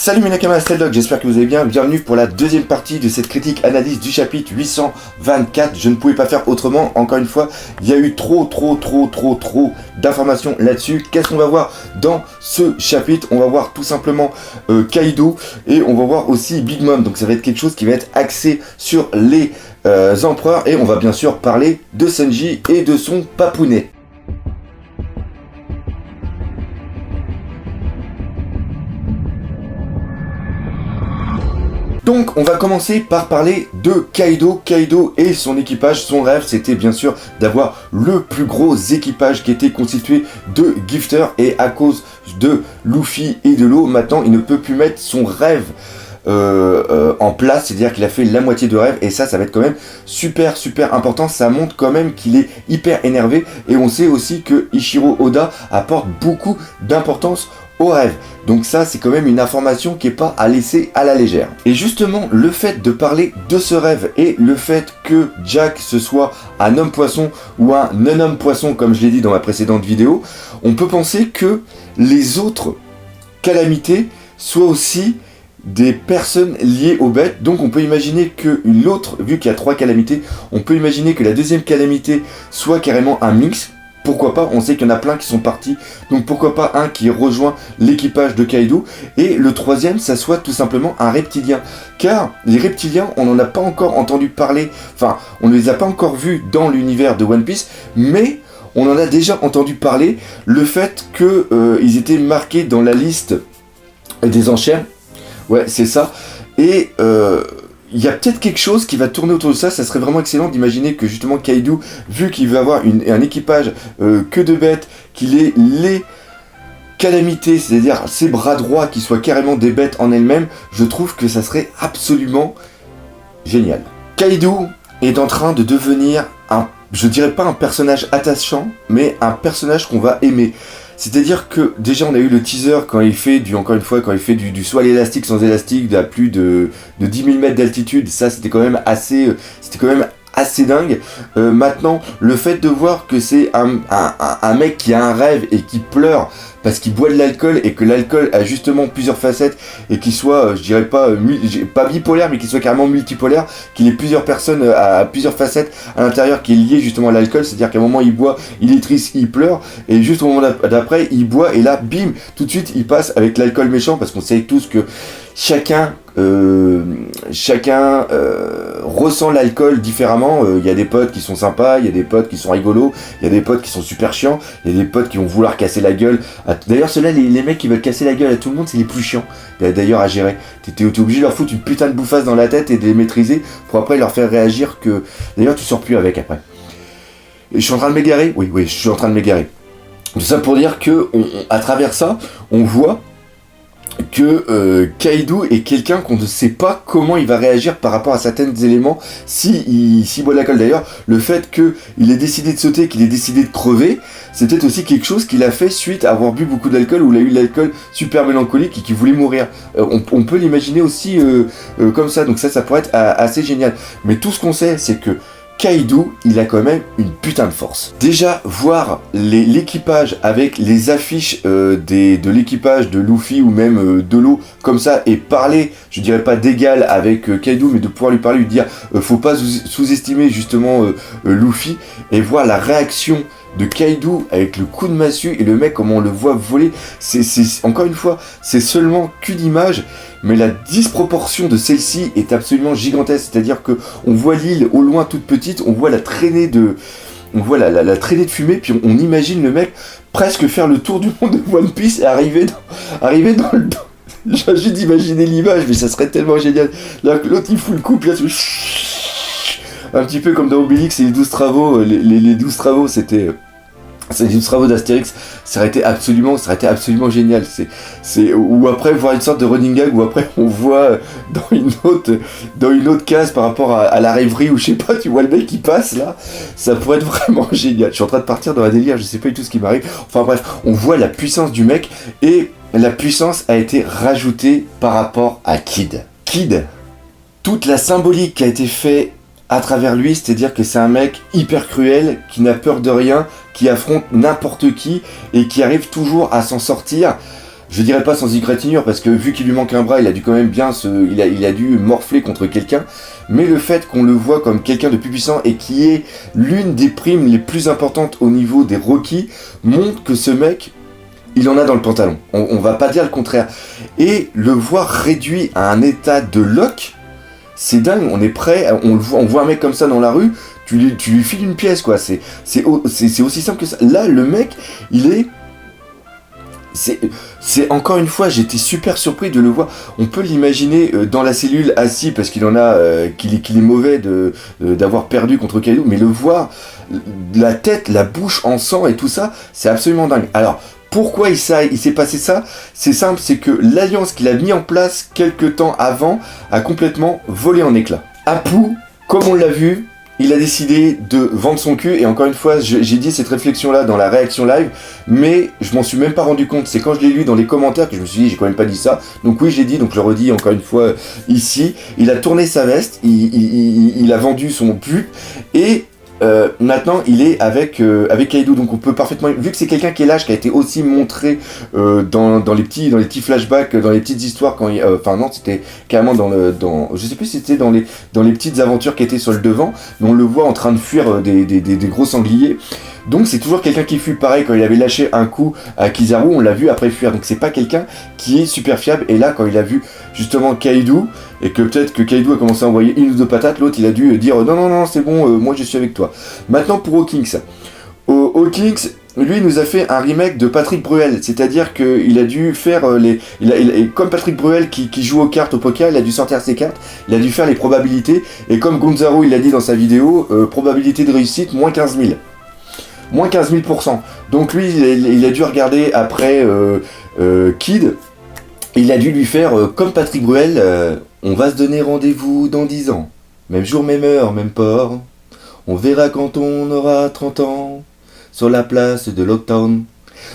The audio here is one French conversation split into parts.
Salut mes Nakamas, c'est Doc, j'espère que vous allez bien. Bienvenue pour la deuxième partie de cette critique analyse du chapitre 824. Je ne pouvais pas faire autrement, encore une fois, il y a eu trop d'informations là-dessus. Qu'est-ce qu'on va voir dans ce chapitre? On va voir tout simplement Kaido et on va voir aussi Big Mom. Donc ça va être quelque chose qui va être axé sur les empereurs et on va bien sûr parler de Sanji et de son papounet. Donc on va commencer par parler de Kaido. Kaido et son équipage, son rêve c'était bien sûr d'avoir le plus gros équipage qui était constitué de gifters, et à cause de Luffy et de l'eau, maintenant il ne peut plus mettre son rêve en place, c'est-à-dire qu'il a fait la moitié de rêve, et ça va être quand même super important. Ça montre quand même qu'il est hyper énervé, et on sait aussi que Ichiro Oda apporte beaucoup d'importance au rêve. Donc ça c'est quand même une information qui est pas à laisser à la légère. Et justement le fait de parler de ce rêve et le fait que Jack ce soit un homme poisson ou un non-homme poisson comme je l'ai dit dans ma précédente vidéo, on peut penser que les autres calamités soient aussi des personnes liées aux bêtes. Donc on peut imaginer que l'autre, vu qu'il y a 3 calamités, on peut imaginer que la deuxième calamité soit carrément un mix. Pourquoi pas, on sait qu'il y en a plein qui sont partis, donc pourquoi pas un qui rejoint l'équipage de Kaido, et le troisième, ça soit tout simplement un reptilien. Car les reptiliens, on n'en a pas encore entendu parler, enfin, on ne les a pas encore vus dans l'univers de One Piece, mais on en a déjà entendu parler, le fait qu'ils étaient marqués dans la liste des enchères, ouais, c'est ça, et il y a peut-être quelque chose qui va tourner autour de ça. Ça serait vraiment excellent d'imaginer que justement Kaido, vu qu'il va avoir un équipage que de bêtes, qu'il ait les calamités, c'est-à-dire ses bras droits qui soient carrément des bêtes en elles-mêmes, je trouve que ça serait absolument génial. Kaido est en train de devenir je dirais pas un personnage attachant, mais un personnage qu'on va aimer. C'est-à-dire que déjà on a eu le teaser quand il fait du saut à l'élastique sans élastique à plus de 10 000 mètres d'altitude. Ça c'était quand même assez dingue. Maintenant le fait de voir que c'est un mec qui a un rêve et qui pleure parce qu'il boit de l'alcool, et que l'alcool a justement plusieurs facettes, et qu'il soit, je dirais pas bipolaire, mais qu'il soit carrément multipolaire, qu'il ait plusieurs personnes à plusieurs facettes à l'intérieur qui est lié justement à l'alcool, c'est-à-dire qu'à un moment il boit, il est triste, il pleure, et juste au moment d'après il boit, et là bim, tout de suite il passe avec l'alcool méchant, parce qu'on sait tous que chacun ressent l'alcool différemment. Il y a des potes qui sont sympas, il y a des potes qui sont rigolos, il y a des potes qui sont super chiants, il y a des potes qui vont vouloir casser la gueule. D'ailleurs ceux-là, les mecs qui veulent casser la gueule à tout le monde, c'est les plus chiants d'ailleurs à gérer. T'es obligé de leur foutre une putain de bouffasse dans la tête et de les maîtriser pour après leur faire réagir que... D'ailleurs tu sors plus avec après. Et je suis en train de m'égarer. Oui, je suis en train de m'égarer. Tout ça pour dire que à travers ça, on voit que Kaido est quelqu'un qu'on ne sait pas comment il va réagir par rapport à certains éléments s'il boit de l'alcool. D'ailleurs, le fait qu'il ait décidé de sauter, qu'il ait décidé de crever, c'est peut-être aussi quelque chose qu'il a fait suite à avoir bu beaucoup d'alcool, ou il a eu de l'alcool super mélancolique et qu'il voulait mourir. On peut l'imaginer aussi comme ça, donc ça pourrait être assez génial. Mais tout ce qu'on sait, c'est que Kaido, il a quand même une putain de force. Déjà, voir l'équipage avec les affiches de l'équipage de Luffy ou même de l'eau comme ça, et parler, je dirais pas d'égal avec Kaido, mais de pouvoir lui parler, lui dire faut pas sous-estimer justement Luffy, et voir la réaction de Kaido avec le coup de massue et le mec comment on le voit voler, c'est encore une fois, c'est seulement qu'une image, mais la disproportion de celle-ci est absolument gigantesque. C'est-à-dire que on voit l'île au loin toute petite, on voit la traînée de fumée, puis on imagine le mec presque faire le tour du monde de One Piece et arriver dans le... J'ai juste d'imaginer l'image, mais ça serait tellement génial. Là, l'autre il fout le coup, puis là un petit peu comme dans Obélix et les 12 travaux, les 12 travaux, c'était... C'est les 12 travaux d'Astérix, ça aurait été absolument génial. Ou après voir une sorte de running gag où après on voit dans une autre case par rapport à la rêverie, ou je sais pas, tu vois le mec qui passe là, ça pourrait être vraiment génial. Je suis en train de partir dans un délire, je sais pas du tout ce qui m'arrive. Enfin bref, on voit la puissance du mec, et la puissance a été rajoutée par rapport à Kid. Toute la symbolique qui a été faite à travers lui, c'est-à-dire que c'est un mec hyper cruel, qui n'a peur de rien, qui affronte n'importe qui et qui arrive toujours à s'en sortir. je dirais pas sans égratignure, parce que vu qu'il lui manque un bras, il a dû quand même bien il a dû morfler contre quelqu'un, mais le fait qu'on le voit comme quelqu'un de plus puissant et qui est l'une des primes les plus importantes au niveau des Rocky, montre que ce mec, il en a dans le pantalon. On va pas dire le contraire. Et le voir réduit à un état de lock, c'est dingue, on est prêt, on voit un mec comme ça dans la rue, tu lui files une pièce, quoi. C'est aussi simple que ça. Là, le mec, il est... C'est encore une fois, j'étais super surpris de le voir. On peut l'imaginer dans la cellule assis parce qu'il en a, qu'il est mauvais d'avoir perdu contre Kaido, mais le voir, la tête, la bouche en sang et tout ça, c'est absolument dingue. Alors, pourquoi il s'est passé ça? C'est simple, c'est que l'alliance qu'il a mis en place quelques temps avant a complètement volé en éclats. Apu, comme on l'a vu, il a décidé de vendre son cul, et encore une fois, j'ai dit cette réflexion-là dans la réaction live, mais je m'en suis même pas rendu compte. C'est quand je l'ai lu dans les commentaires que je me suis dit, j'ai quand même pas dit ça. Donc oui, j'ai dit, donc je le redis encore une fois ici. Il a tourné sa veste, il a vendu son pub, et maintenant il est avec Kaido, donc on peut parfaitement, vu que c'est quelqu'un qui est lâche, qui a été aussi montré dans les petits flashbacks, dans les petites histoires, quand enfin non, c'était carrément je sais plus si c'était dans les petites aventures qui étaient sur le devant, mais on le voit en train de fuir des gros sangliers. Donc c'est toujours quelqu'un qui fuit. Pareil, quand il avait lâché un coup à Kizaru, on l'a vu après fuir. Donc c'est pas quelqu'un qui est super fiable. Et là, quand il a vu justement Kaido, et que peut-être que Kaido a commencé à envoyer une ou deux patates, l'autre il a dû dire non, c'est bon, moi je suis avec toi. Maintenant pour Hawkins. Hawkins, lui, nous a fait un remake de Patrick Bruel, c'est-à-dire qu'il a dû faire comme Patrick Bruel qui joue aux cartes au poker, il a dû sortir ses cartes, il a dû faire les probabilités, et comme Gonzalo il l'a dit dans sa vidéo, probabilité de réussite moins 15 000. Moins 15 000%. Donc lui, il a dû regarder après Kid, il a dû lui faire comme Patrick Bruel, on va se donner rendez-vous dans 10 ans. Même jour, même heure, même port. On verra quand on aura 30 ans, sur la place de Lockdown.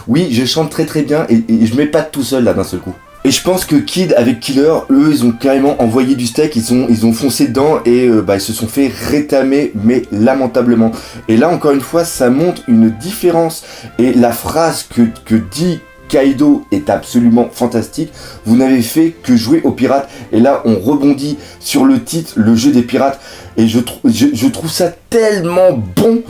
Oui, je chante très très bien et je m'épate tout seul là d'un seul coup. Et je pense que Kid avec Killer, eux, ils ont carrément envoyé du steak, ils ont foncé dedans et ils se sont fait rétamer, mais lamentablement. Et là, encore une fois, ça montre une différence. Et la phrase que dit Kaido est absolument fantastique. Vous n'avez fait que jouer aux pirates. Et là, on rebondit sur le titre, le jeu des pirates. Et je trouve ça tellement bon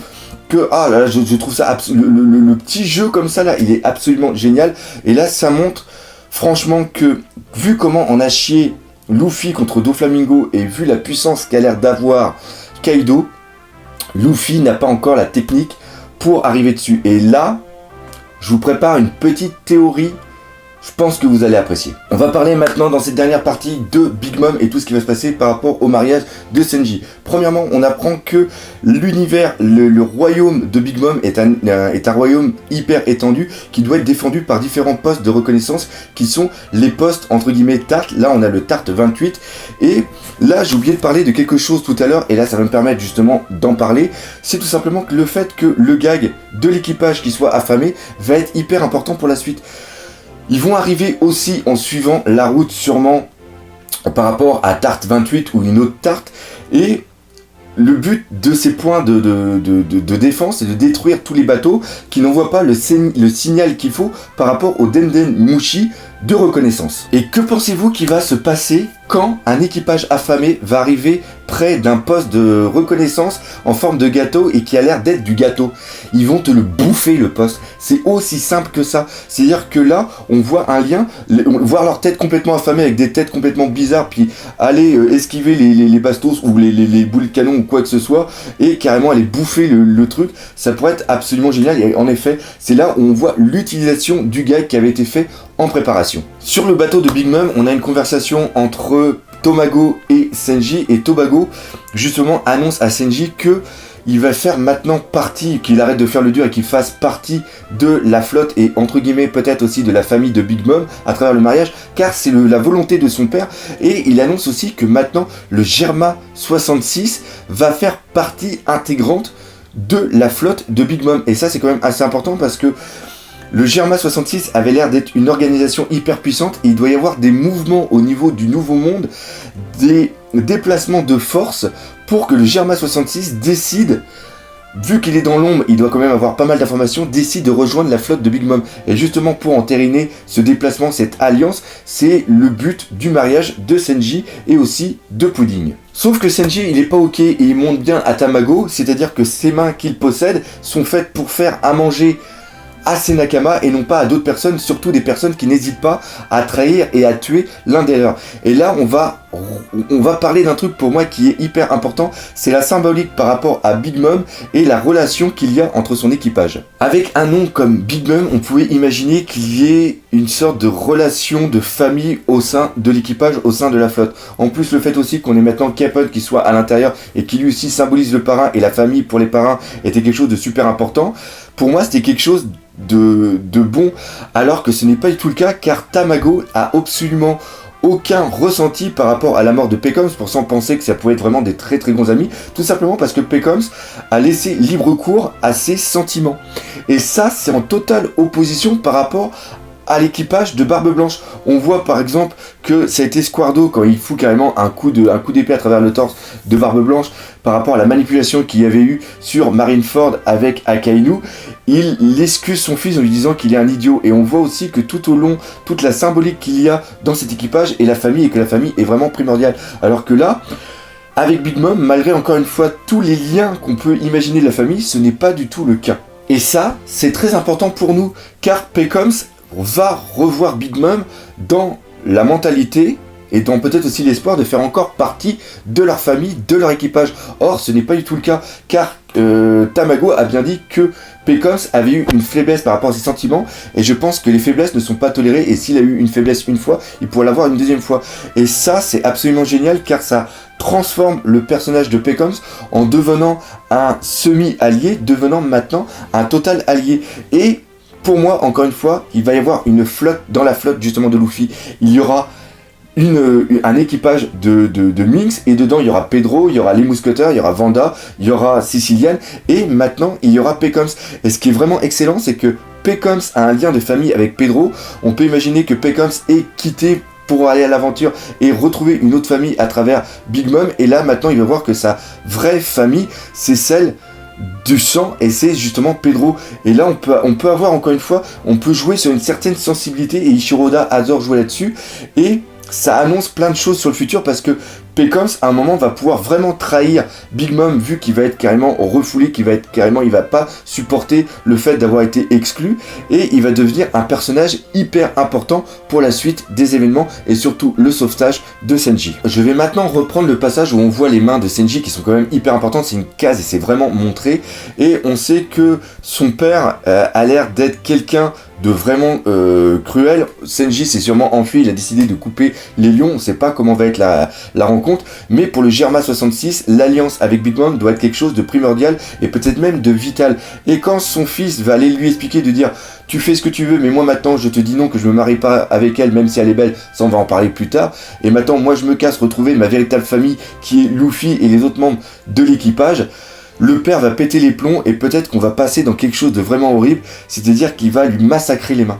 que je trouve ça le petit jeu comme ça là, il est absolument génial. Et là, ça montre franchement que, vu comment on a chié Luffy contre Doflamingo et vu la puissance qu'a l'air d'avoir Kaido, Luffy n'a pas encore la technique pour arriver dessus. Et là, je vous prépare une petite théorie, je pense que vous allez apprécier. On va parler maintenant dans cette dernière partie de Big Mom et tout ce qui va se passer par rapport au mariage de Sanji. Premièrement, on apprend que l'univers, le royaume de Big Mom est un royaume hyper étendu qui doit être défendu par différents postes de reconnaissance qui sont les postes entre guillemets TART. Là, on a le TART 28 et là, j'ai oublié de parler de quelque chose tout à l'heure et là, ça va me permettre justement d'en parler. C'est tout simplement que le fait que le gag de l'équipage qui soit affamé va être hyper important pour la suite. Ils vont arriver aussi en suivant la route sûrement par rapport à Tart 28 ou une autre tarte. Et le but de ces points de défense, c'est de détruire tous les bateaux qui n'envoient pas le signal qu'il faut par rapport au Denden Mushi de reconnaissance. Et que pensez-vous qui va se passer quand un équipage affamé va arriver près d'un poste de reconnaissance en forme de gâteau et qui a l'air d'être du gâteau? Ils vont te le bouffer, le poste. C'est aussi simple que ça. C'est-à-dire que là, on voit un lien, voir leur tête complètement affamée avec des têtes complètement bizarres, puis aller esquiver les bastos ou les boules de canon ou quoi que ce soit, et carrément aller bouffer le truc, ça pourrait être absolument génial. Et en effet, c'est là où on voit l'utilisation du gag qui avait été fait en préparation. Sur le bateau de Big Mom, on a une conversation entre Tomago et Sanji, et Tobago justement annonce à Sanji que il va faire maintenant partie, qu'il arrête de faire le dur et qu'il fasse partie de la flotte et entre guillemets peut-être aussi de la famille de Big Mom à travers le mariage, car c'est la volonté de son père. Et il annonce aussi que maintenant le Germa 66 va faire partie intégrante de la flotte de Big Mom. Et ça, c'est quand même assez important parce que le Germa 66 avait l'air d'être une organisation hyper puissante et il doit y avoir des mouvements au niveau du Nouveau Monde, des déplacements de force pour que le Germa 66 décide vu qu'il est dans l'ombre, il doit quand même avoir pas mal d'informations, décide de rejoindre la flotte de Big Mom. Et justement pour entériner ce déplacement, cette alliance, c'est le but du mariage de Senji et aussi de Pudding. Sauf que Senji, il est pas ok et il monte bien à Tamago, c'est-à-dire que ses mains qu'il possède sont faites pour faire à manger à ses Nakama et non pas à d'autres personnes, surtout des personnes qui n'hésitent pas à trahir et à tuer l'un des leurs. Et là, on va parler d'un truc pour moi qui est hyper important, c'est la symbolique par rapport à Big Mom et la relation qu'il y a entre son équipage. Avec un nom comme Big Mom, on pouvait imaginer qu'il y ait une sorte de relation de famille au sein de l'équipage, au sein de la flotte. En plus, le fait aussi qu'on ait maintenant Capone qui soit à l'intérieur et qui lui aussi symbolise le parrain et la famille pour les parrains était quelque chose de super important. Pour moi, c'était quelque chose de bon, alors que ce n'est pas du tout le cas, car Tamago a absolument aucun ressenti par rapport à la mort de Pecoms, pour sans penser que ça pouvait être vraiment des très très bons amis, tout simplement parce que Pecoms a laissé libre cours à ses sentiments. Et ça, c'est en totale opposition par rapport à l'équipage de Barbe Blanche. On voit par exemple que ça a été Squardo quand il fout carrément un coup d'épée à travers le torse de Barbe Blanche par rapport à la manipulation qu'il y avait eu sur Marineford avec Akainu. Il excuse son fils en lui disant qu'il est un idiot, et on voit aussi que tout au long, toute la symbolique qu'il y a dans cet équipage et la famille, et que la famille est vraiment primordiale. Alors que là, avec Big Mom, malgré encore une fois tous les liens qu'on peut imaginer de la famille, ce n'est pas du tout le cas. Et ça, c'est très important pour nous, car Pecoms va revoir Big Mom dans la mentalité et dans peut-être aussi l'espoir de faire encore partie de leur famille, de leur équipage. Or, ce n'est pas du tout le cas, car Tamago a bien dit que Pecoms avait eu une faiblesse par rapport à ses sentiments, et je pense que les faiblesses ne sont pas tolérées, et s'il a eu une faiblesse une fois, il pourrait l'avoir une deuxième fois. Et ça, c'est absolument génial, car ça transforme le personnage de Pecoms en devenant un semi-allié, devenant maintenant un total allié. Et pour moi, encore une fois, il va y avoir une flotte dans la flotte justement de Luffy. Il y aura un équipage de Minx, et dedans il y aura Pedro, il y aura les mousquetaires, il y aura Vanda, il y aura Sicilian, et maintenant il y aura Pecoms. Et ce qui est vraiment excellent, c'est que Pecoms a un lien de famille avec Pedro. On peut imaginer que Pecoms est quitté pour aller à l'aventure et retrouver une autre famille à travers Big Mom, et là maintenant il va voir que sa vraie famille, c'est celle du sang, et c'est justement Pedro. Et là on peut avoir encore une fois, on peut jouer sur une certaine sensibilité, et Ichiro Oda adore jouer là-dessus, et ça annonce plein de choses sur le futur, parce que Pecoms à un moment va pouvoir vraiment trahir Big Mom, vu qu'il va être carrément refoulé, il va pas supporter le fait d'avoir été exclu, et il va devenir un personnage hyper important pour la suite des événements et surtout le sauvetage de Senji. Je vais maintenant reprendre le passage où on voit les mains de Senji qui sont quand même hyper importantes, c'est une case et c'est vraiment montré, et on sait que son père a l'air d'être quelqu'un de vraiment cruel. Senji s'est sûrement enfui, il a décidé de couper les lions, on sait pas comment va être la rencontre, mais pour le Germa 66, l'alliance avec Big Mom doit être quelque chose de primordial et peut-être même de vital. Et quand son fils va aller lui expliquer, de dire tu fais ce que tu veux, mais moi maintenant je te dis non, que je me marie pas avec elle même si elle est belle, ça on va en parler plus tard, et maintenant moi je me casse, retrouver ma véritable famille qui est Luffy et les autres membres de l'équipage. Le père va péter les plombs, et peut-être qu'on va passer dans quelque chose de vraiment horrible, c'est-à-dire qu'il va lui massacrer les mains.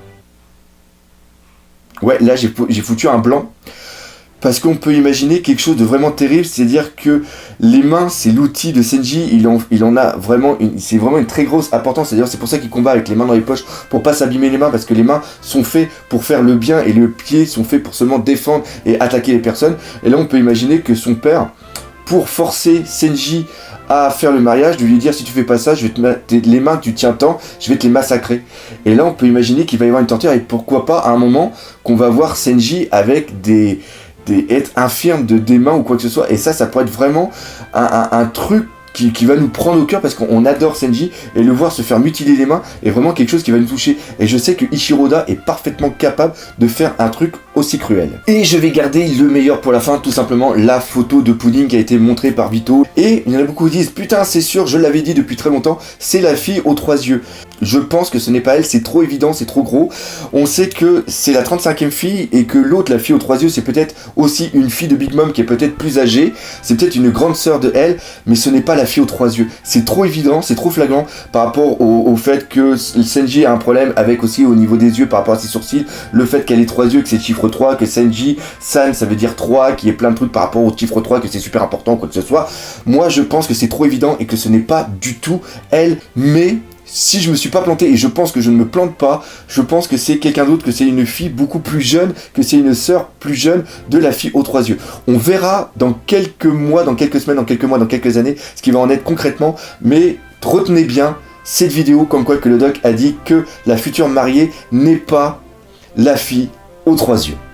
Ouais, là j'ai foutu un blanc, parce qu'on peut imaginer quelque chose de vraiment terrible, c'est-à-dire que les mains, c'est l'outil de Senji, il en a vraiment, c'est vraiment une très grosse importance, c'est-à-dire c'est pour ça qu'il combat avec les mains dans les poches, pour pas s'abîmer les mains, parce que les mains sont faits pour faire le bien, et les pieds sont faits pour seulement défendre et attaquer les personnes. Et là on peut imaginer que son père, pour forcer Senji à faire le mariage, de lui dire si tu fais pas ça, je vais te mettre les mains que tu tiens tant, je vais te les massacrer. Et là on peut imaginer qu'il va y avoir une torture, et pourquoi pas à un moment qu'on va voir Senji avec être infirme des mains ou quoi que ce soit, et ça pourrait être vraiment un truc qui va nous prendre au cœur, parce qu'on adore Senji, et le voir se faire mutiler les mains est vraiment quelque chose qui va nous toucher, et je sais que Ichiro Oda est parfaitement capable de faire un truc aussi cruel. Et je vais garder le meilleur pour la fin, tout simplement la photo de Pudding qui a été montrée par Vito, et il y en a beaucoup qui disent putain c'est sûr, je l'avais dit depuis très longtemps, c'est la fille aux 3 yeux. Je pense que ce n'est pas elle, c'est trop évident, c'est trop gros. On sait que c'est la 35e fille, et que l'autre, la fille aux 3 yeux, c'est peut-être aussi une fille de Big Mom qui est peut-être plus âgée, c'est peut-être une grande sœur de elle, mais ce n'est pas la fille aux 3 yeux. C'est trop évident, c'est trop flagrant par rapport au fait que Senji a un problème avec aussi au niveau des yeux par rapport à ses sourcils, le fait qu'elle ait 3 yeux, que ses chiffres 3, que Senji, San, ça veut dire 3, qu'il y ait plein de trucs par rapport au chiffre 3, que c'est super important, quoi que ce soit. Moi, je pense que c'est trop évident et que ce n'est pas du tout elle, mais si je me suis pas planté, et je pense que je ne me plante pas, je pense que c'est quelqu'un d'autre, que c'est une fille beaucoup plus jeune, que c'est une sœur plus jeune de la fille aux 3 yeux. On verra dans quelques mois, dans quelques semaines, dans quelques mois, dans quelques années, ce qui va en être concrètement, mais retenez bien cette vidéo comme quoi que le doc a dit que la future mariée n'est pas la fille aux 3 yeux.